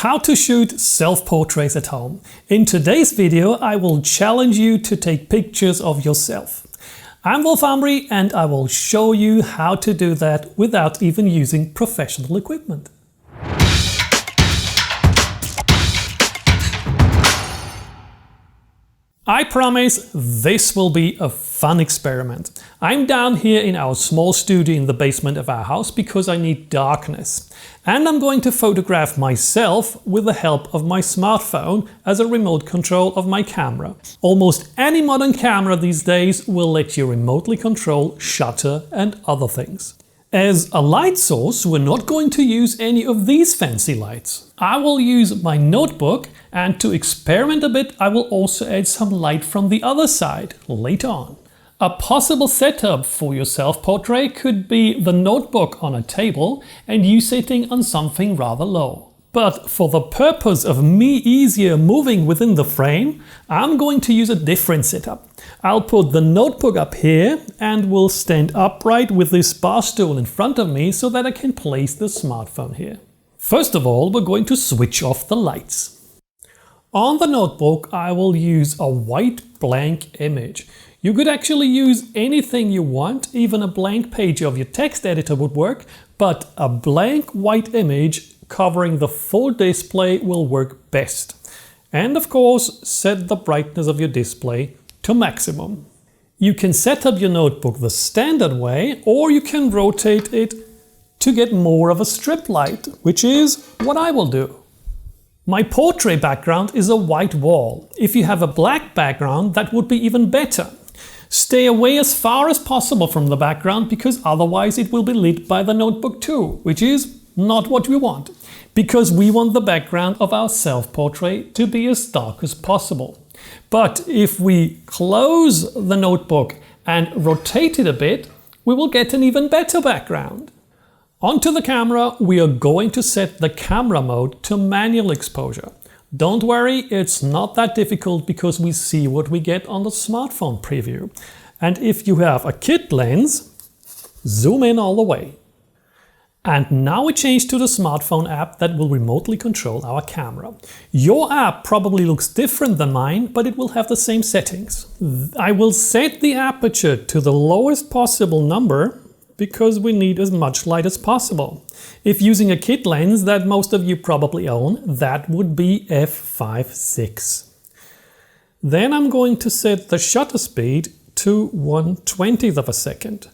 How to shoot self-portraits at home. In today's video, I will challenge you to take pictures of yourself. I'm Amri and I will show you how to do that without even using professional equipment. I promise this will be a fun experiment. I'm down here in our small studio in the basement of our house because I need darkness. And I'm going to photograph myself with the help of my smartphone as a remote control of my camera. Almost any modern camera these days will let you remotely control shutter and other things. As a light source, we're not going to use any of these fancy lights. I will use my notebook, and to experiment a bit, I will also add some light from the other side later on. A possible setup for your self-portrait could be the notebook on a table and you sitting on something rather low. But for the purpose of me easier moving within the frame, I'm going to use a different setup. I'll put the notebook up here and will stand upright with this bar stool in front of me so that I can place the smartphone here. First of all, we're going to switch off the lights. On the notebook, I will use a white blank image. You could actually use anything you want, even a blank page of your text editor would work, but a blank white image covering the full display will work best. And of course, set the brightness of your display to maximum. You can set up your notebook the standard way, or you can rotate it to get more of a strip light, which is what I will do. My portrait background is a white wall. If you have a black background, that would be even better. Stay away as far as possible from the background because otherwise it will be lit by the notebook too, which is not what we want, because we want the background of our self-portrait to be as dark as possible. But if we close the notebook and rotate it a bit, we will get an even better background. Onto the camera, we are going to set the camera mode to manual exposure. Don't worry, it's not that difficult because we see what we get on the smartphone preview. And if you have a kit lens, zoom in all the way. And now we change to the smartphone app that will remotely control our camera. Your app probably looks different than mine, but it will have the same settings. I will set the aperture to the lowest possible number because we need as much light as possible. If using a kit lens that most of you probably own, that would be f/6. Then I'm going to set the shutter speed to 1/20th of a second.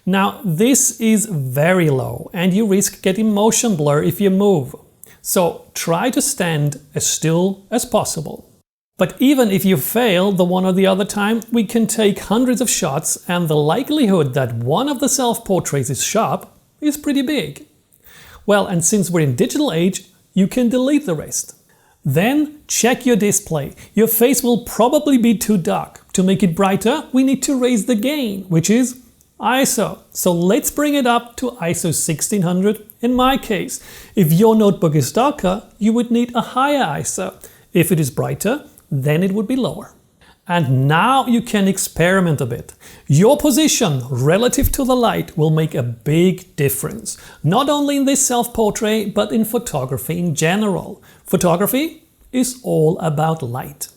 Now this is very low and you risk getting motion blur if you move. So try to stand as still as possible. But even if you fail the one or the other time, we can take hundreds of shots and the likelihood that one of the self-portraits is sharp is pretty big. Well, and since we're in digital age, you can delete the rest. Then check your display. Your face will probably be too dark. To make it brighter, we need to raise the gain, which is ISO. So let's bring it up to ISO 1600 in my case. If your notebook is darker, you would need a higher ISO. If it is brighter, then it would be lower. And now you can experiment a bit. Your position relative to the light will make a big difference. Not only in this self-portrait, but in photography in general. Photography is all about light.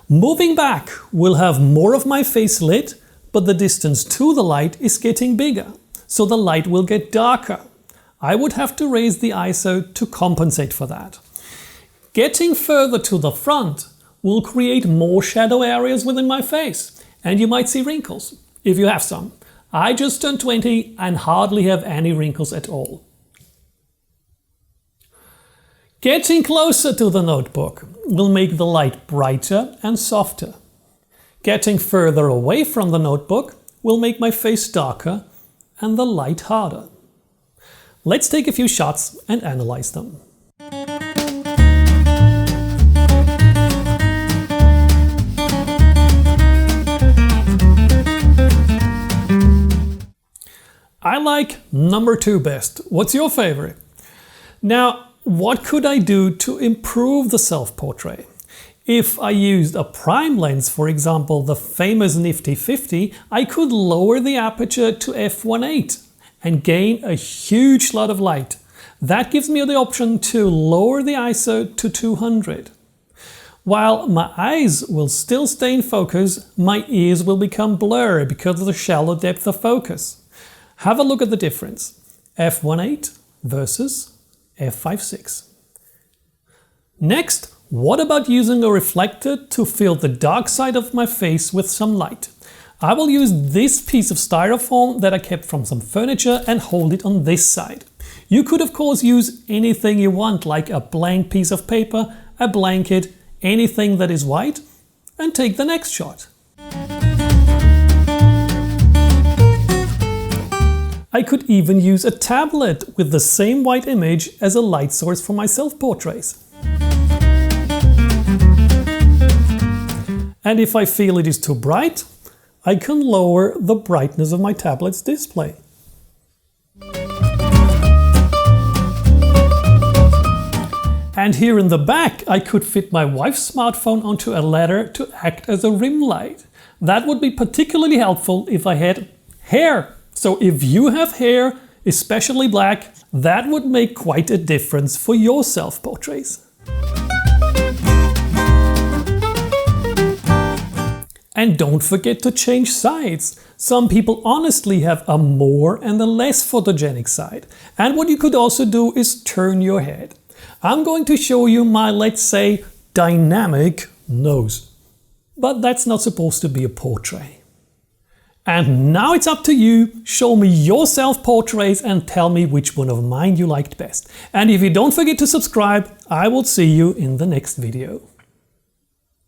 Moving back, we'll have more of my face lit, but the distance to the light is getting bigger, so the light will get darker. I would have to raise the ISO to compensate for that. Getting further to the front will create more shadow areas within my face, and you might see wrinkles, if you have some. I just turned 20 and hardly have any wrinkles at all. Getting closer to the notebook will make the light brighter and softer. Getting further away from the notebook will make my face darker and the light harder. Let's take a few shots and analyze them. I like number 2 best. What's your favorite? Now, what could I do to improve the self-portrait? If I used a prime lens, for example, the famous nifty 50, I could lower the aperture to f1.8 and gain a huge lot of light. That gives me the option to lower the ISO to 200. While my eyes will still stay in focus, my ears will become blurry because of the shallow depth of focus. Have a look at the difference. f1.8 versus f5.6. Next, what about using a reflector to fill the dark side of my face with some light? I will use this piece of styrofoam that I kept from some furniture and hold it on this side. You could of course use anything you want, like a blank piece of paper, a blanket, anything that is white, and take the next shot. I could even use a tablet with the same white image as a light source for my self-portraits. And if I feel it is too bright, I can lower the brightness of my tablet's display. And here in the back, I could fit my wife's smartphone onto a ladder to act as a rim light. That would be particularly helpful if I had hair. So if you have hair, especially black, that would make quite a difference for your self-portraits. And don't forget to change sides. Some people honestly have a more and a less photogenic side. And what you could also do is turn your head. I'm going to show you my, let's say, dynamic nose. But that's not supposed to be a portrait. And now it's up to you. Show me your self-portraits and tell me which one of mine you liked best. And if you don't forget to subscribe, I will see you in the next video.